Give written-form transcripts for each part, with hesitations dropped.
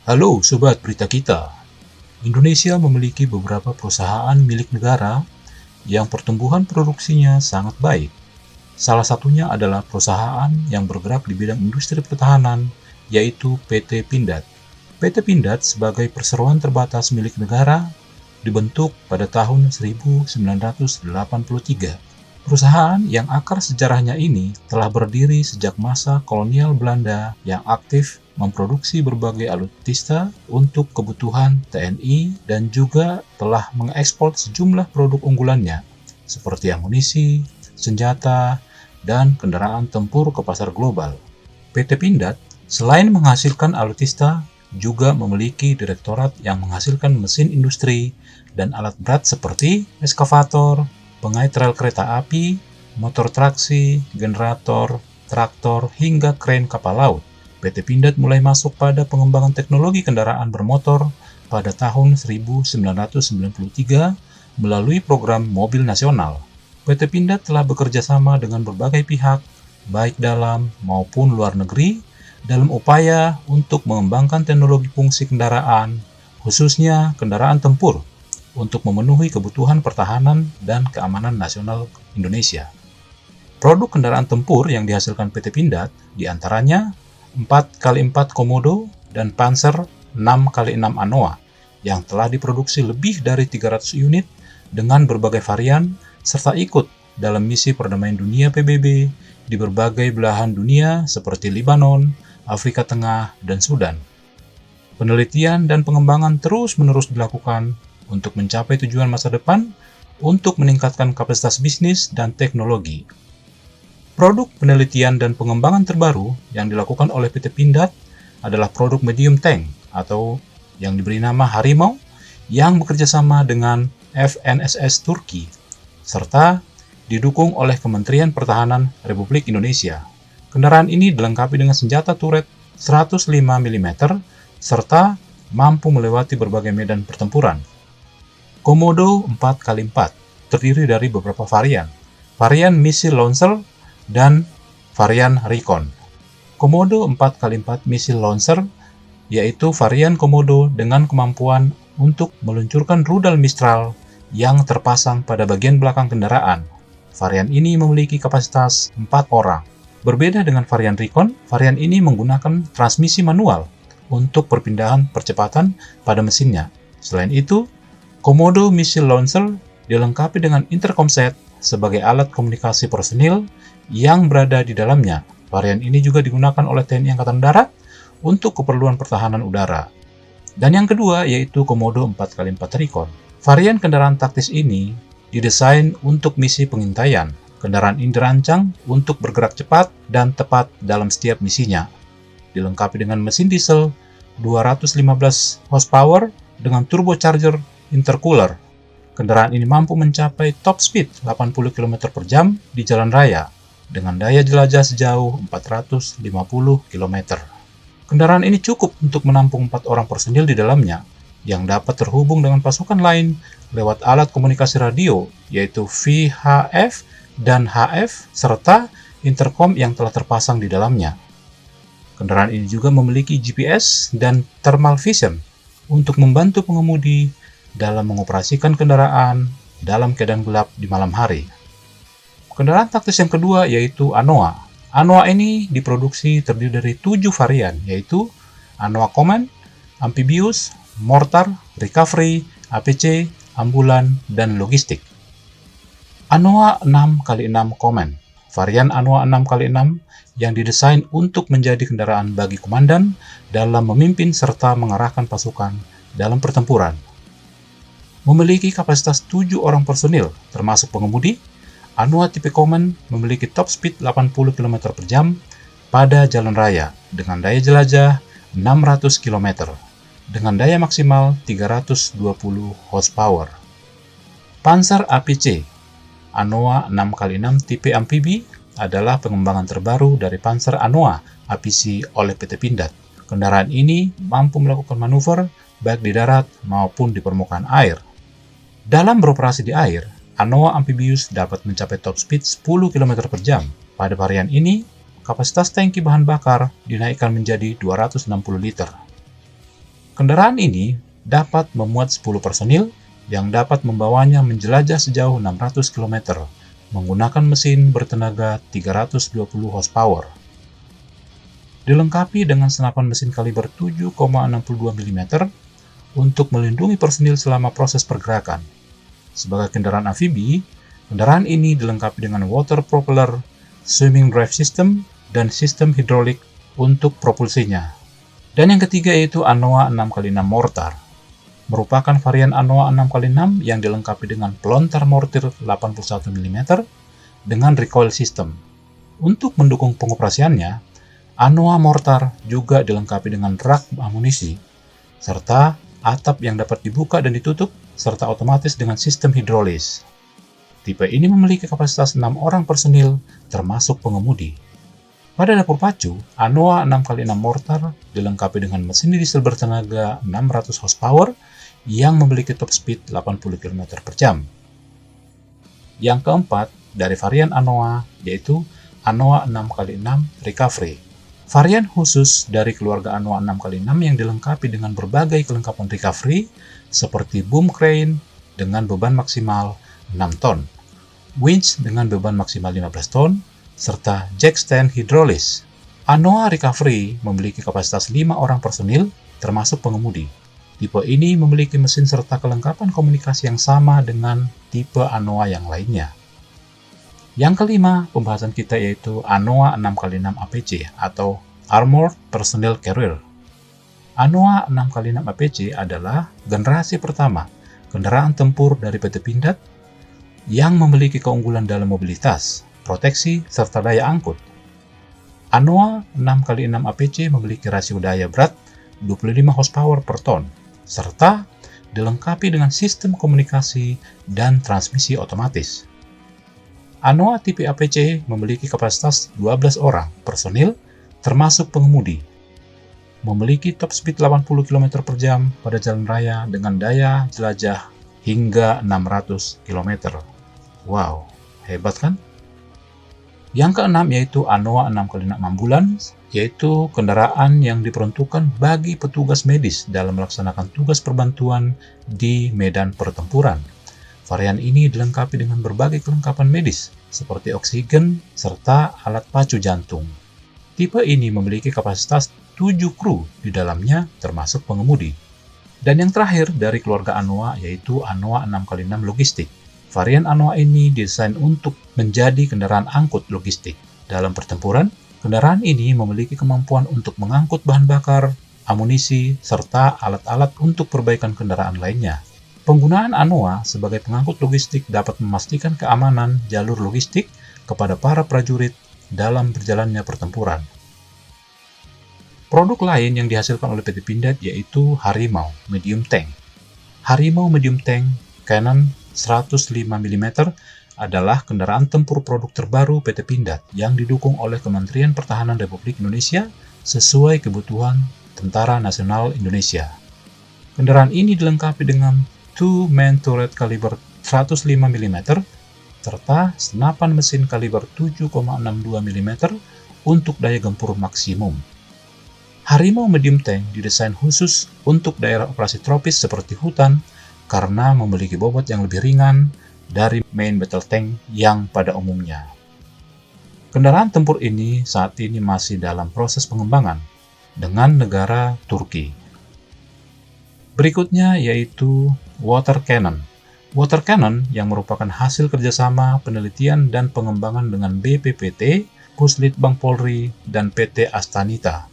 Halo Sobat Berita Kita. Indonesia memiliki beberapa perusahaan milik negara yang pertumbuhan produksinya sangat baik. Salah satunya adalah perusahaan yang bergerak di bidang industri pertahanan, yaitu PT Pindad. PT Pindad sebagai perseroan terbatas milik negara dibentuk pada tahun 1983. Perusahaan yang akar sejarahnya ini telah berdiri sejak masa kolonial Belanda yang aktif memproduksi berbagai alutsista untuk kebutuhan TNI dan juga telah mengekspor sejumlah produk unggulannya seperti amunisi, senjata, dan kendaraan tempur ke pasar global. PT Pindad selain menghasilkan alutsista juga memiliki direktorat yang menghasilkan mesin industri dan alat berat seperti eskavator, pengait rel kereta api, motor traksi, generator, traktor, hingga kren kapal laut. PT Pindad mulai masuk pada pengembangan teknologi kendaraan bermotor pada tahun 1993 melalui program Mobil Nasional. PT Pindad telah bekerja sama dengan berbagai pihak, baik dalam maupun luar negeri, dalam upaya untuk mengembangkan teknologi fungsi kendaraan, khususnya kendaraan tempur, untuk memenuhi kebutuhan pertahanan dan keamanan nasional Indonesia. Produk kendaraan tempur yang dihasilkan PT Pindad diantaranya 4x4 Komodo dan Panzer 6x6 Anoa yang telah diproduksi lebih dari 300 unit dengan berbagai varian serta ikut dalam misi perdamaian dunia PBB di berbagai belahan dunia seperti Lebanon, Afrika Tengah, dan Sudan. Penelitian dan pengembangan terus-menerus dilakukan untuk mencapai tujuan masa depan untuk meningkatkan kapasitas bisnis dan teknologi. Produk penelitian dan pengembangan terbaru yang dilakukan oleh PT Pindad adalah produk medium tank atau yang diberi nama Harimau yang bekerjasama dengan FNSS Turki serta didukung oleh Kementerian Pertahanan Republik Indonesia. Kendaraan ini dilengkapi dengan senjata turret 105 mm serta mampu melewati berbagai medan pertempuran. Komodo 4x4 terdiri dari beberapa varian missile launcher dan varian recon. Komodo 4x4 missile launcher yaitu varian Komodo dengan kemampuan untuk meluncurkan rudal Mistral yang terpasang pada bagian belakang kendaraan. Varian ini memiliki kapasitas 4 orang. Berbeda dengan varian recon, varian ini menggunakan transmisi manual untuk perpindahan percepatan pada mesinnya. Selain itu, Komodo Missile Launcher dilengkapi dengan intercom set sebagai alat komunikasi personil yang berada di dalamnya. Varian ini juga digunakan oleh TNI Angkatan Darat untuk keperluan pertahanan udara. Dan yang kedua yaitu Komodo 4x4 Recon. Varian kendaraan taktis ini didesain untuk misi pengintaian. Kendaraan ini dirancang untuk bergerak cepat dan tepat dalam setiap misinya. Dilengkapi dengan mesin diesel 215 horsepower dengan turbocharger intercooler. Kendaraan ini mampu mencapai top speed 80 km per jam di jalan raya dengan daya jelajah sejauh 450 km. Kendaraan ini cukup untuk menampung 4 orang personil di dalamnya yang dapat terhubung dengan pasukan lain lewat alat komunikasi radio yaitu VHF dan HF serta intercom yang telah terpasang di dalamnya. Kendaraan ini juga memiliki GPS dan thermal vision untuk membantu pengemudi dalam mengoperasikan kendaraan dalam keadaan gelap di malam hari. Kendaraan taktis yang kedua yaitu Anoa. Anoa ini diproduksi terdiri dari 7 varian yaitu Anoa Command, Amphibious, Mortar, Recovery, APC, Ambulan, dan Logistik. Anoa 6x6 Command. Varian Anoa 6x6 yang didesain untuk menjadi kendaraan bagi komandan dalam memimpin serta mengarahkan pasukan dalam pertempuran. Memiliki kapasitas 7 orang personil, termasuk pengemudi, Anoa tipe Command memiliki top speed 80 km per jam pada jalan raya dengan daya jelajah 600 km, dengan daya maksimal 320 horsepower. Panzer APC Anoa 6x6 tipe amfibi adalah pengembangan terbaru dari Panzer Anoa APC oleh PT Pindad. Kendaraan ini mampu melakukan manuver baik di darat maupun di permukaan air. Dalam beroperasi di air, Anoa Amphibious dapat mencapai top speed 10 km per jam. Pada varian ini, kapasitas tangki bahan bakar dinaikkan menjadi 260 liter. Kendaraan ini dapat memuat 10 personil yang dapat membawanya menjelajah sejauh 600 km menggunakan mesin bertenaga 320 horsepower. Dilengkapi dengan senapan mesin kaliber 7,62 mm untuk melindungi personil selama proses pergerakan. Sebagai kendaraan amfibi, kendaraan ini dilengkapi dengan water propeller, swimming drive system, dan sistem hidrolik untuk propulsinya. Dan yang ketiga yaitu Anoa 6x6 mortar. Merupakan varian Anoa 6x6 yang dilengkapi dengan pelontar mortir 81 mm dengan recoil system. Untuk mendukung pengoperasiannya, Anoa mortar juga dilengkapi dengan rak amunisi, serta atap yang dapat dibuka dan ditutup, serta otomatis dengan sistem hidrolis. Tipe ini memiliki kapasitas 6 orang personil, termasuk pengemudi. Pada dapur pacu, Anoa 6x6 mortar dilengkapi dengan mesin diesel bertenaga 600 horsepower yang memiliki top speed 80 km per jam. Yang keempat dari varian Anoa yaitu Anoa 6x6 Recovery. Varian khusus dari keluarga Anoa 6x6 yang dilengkapi dengan berbagai kelengkapan recovery seperti boom crane dengan beban maksimal 6 ton, winch dengan beban maksimal 15 ton, serta jack stand hidrolis. Anoa Recovery memiliki kapasitas 5 orang personil, termasuk pengemudi. Tipe ini memiliki mesin serta kelengkapan komunikasi yang sama dengan tipe Anoa yang lainnya. Yang kelima, pembahasan kita yaitu Anoa 6x6 APC atau Armored Personnel Carrier. Anoa 6x6 APC adalah generasi pertama kendaraan tempur dari PT Pindad yang memiliki keunggulan dalam mobilitas, proteksi, serta daya angkut. Anoa 6x6 APC memiliki rasio daya berat 25 horsepower per ton, serta dilengkapi dengan sistem komunikasi dan transmisi otomatis. Anoa tipe APC memiliki kapasitas 12 orang personil, termasuk pengemudi. Memiliki top speed 80 km per jam pada jalan raya dengan daya jelajah hingga 600 km. Wow, hebat kan? Yang keenam yaitu Anoa 6x6 ambulans, yaitu kendaraan yang diperuntukkan bagi petugas medis dalam melaksanakan tugas perbantuan di medan pertempuran. Varian ini dilengkapi dengan berbagai kelengkapan medis seperti oksigen serta alat pacu jantung. Tipe ini memiliki kapasitas 7 kru di dalamnya termasuk pengemudi. Dan yang terakhir dari keluarga Anoa yaitu Anoa 6x6 logistik. Varian Anoa ini didesain untuk menjadi kendaraan angkut logistik. Dalam pertempuran, kendaraan ini memiliki kemampuan untuk mengangkut bahan bakar, amunisi, serta alat-alat untuk perbaikan kendaraan lainnya. Penggunaan Anoa sebagai pengangkut logistik dapat memastikan keamanan jalur logistik kepada para prajurit dalam berjalannya pertempuran. Produk lain yang dihasilkan oleh PT Pindad yaitu Harimau Medium Tank. Harimau Medium Tank Cannon 105 mm adalah kendaraan tempur produk terbaru PT Pindad yang didukung oleh Kementerian Pertahanan Republik Indonesia sesuai kebutuhan Tentara Nasional Indonesia. Kendaraan ini dilengkapi dengan two-man turret kaliber 105 mm serta senapan mesin kaliber 7,62 mm untuk daya gempur maksimum. Harimau Medium Tank didesain khusus untuk daerah operasi tropis seperti hutan karena memiliki bobot yang lebih ringan dari main battle tank yang pada umumnya. Kendaraan tempur ini saat ini masih dalam proses pengembangan dengan negara Turki. Berikutnya yaitu Water Cannon. Water Cannon yang merupakan hasil kerjasama penelitian dan pengembangan dengan BPPT, Puslitbang Polri, dan PT Astanita.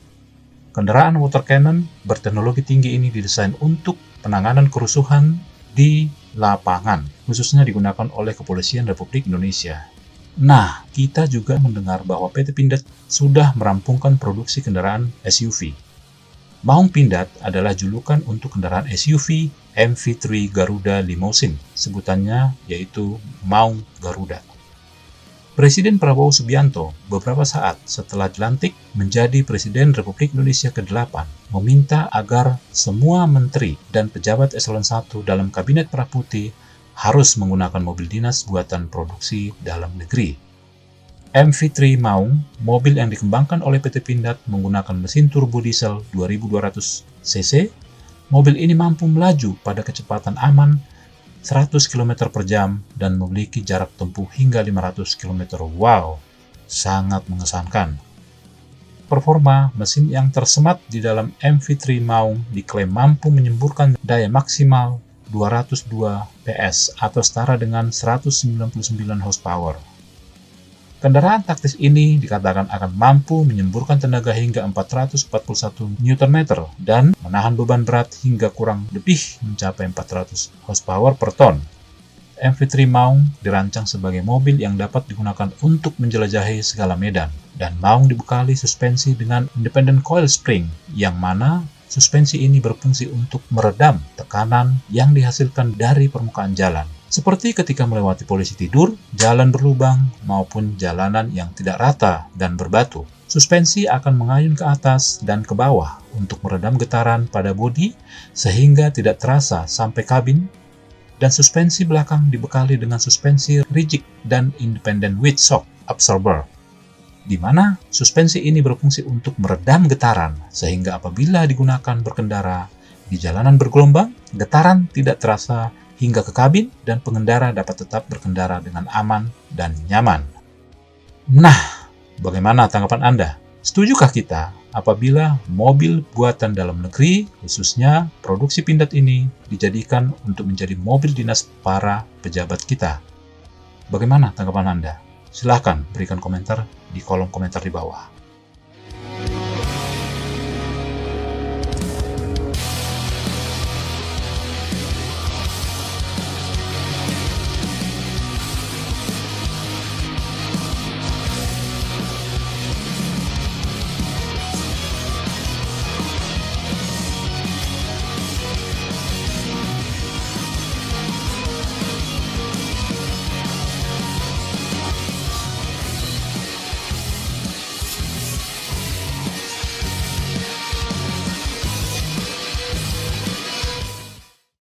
Kendaraan water cannon berteknologi tinggi ini didesain untuk penanganan kerusuhan di lapangan, khususnya digunakan oleh Kepolisian Republik Indonesia. Nah, kita juga mendengar bahwa PT Pindad sudah merampungkan produksi kendaraan SUV. Maung Pindad adalah julukan untuk kendaraan SUV MV3 Garuda Limousine, sebutannya yaitu Maung Garuda. Presiden Prabowo Subianto beberapa saat setelah dilantik menjadi Presiden Republik Indonesia ke-8 meminta agar semua menteri dan pejabat eselon 1 dalam Kabinet Merah Putih harus menggunakan mobil dinas buatan produksi dalam negeri. MV3 Maung, mobil yang dikembangkan oleh PT Pindad menggunakan mesin turbo diesel 2200 cc Mobil ini mampu melaju pada kecepatan aman 100 km per jam dan memiliki jarak tempuh hingga 500 km. Wow, sangat mengesankan. Performa mesin yang tersemat di dalam MV3 Maung diklaim mampu menyemburkan daya maksimal 202 PS atau setara dengan 199 horsepower. Kendaraan taktis ini dikatakan akan mampu menyemburkan tenaga hingga 441 Nm dan menahan beban berat hingga kurang lebih mencapai 400 horsepower per ton. MV3 Maung dirancang sebagai mobil yang dapat digunakan untuk menjelajahi segala medan, dan Maung dibekali suspensi dengan independent coil spring, yang mana suspensi ini berfungsi untuk meredam tekanan yang dihasilkan dari permukaan jalan. Seperti ketika melewati polisi tidur, jalan berlubang, maupun jalanan yang tidak rata dan berbatu. Suspensi akan mengayun ke atas dan ke bawah untuk meredam getaran pada bodi sehingga tidak terasa sampai kabin, dan suspensi belakang dibekali dengan suspensi rigid dan independent width shock absorber, di mana suspensi ini berfungsi untuk meredam getaran sehingga apabila digunakan berkendara di jalanan bergelombang, getaran tidak terasa hingga ke kabin dan pengendara dapat tetap berkendara dengan aman dan nyaman. Nah, bagaimana tanggapan Anda? Setujukah kita apabila mobil buatan dalam negeri, khususnya produksi Pindad ini, dijadikan untuk menjadi mobil dinas para pejabat kita? Bagaimana tanggapan Anda? Silahkan berikan komentar di kolom komentar di bawah.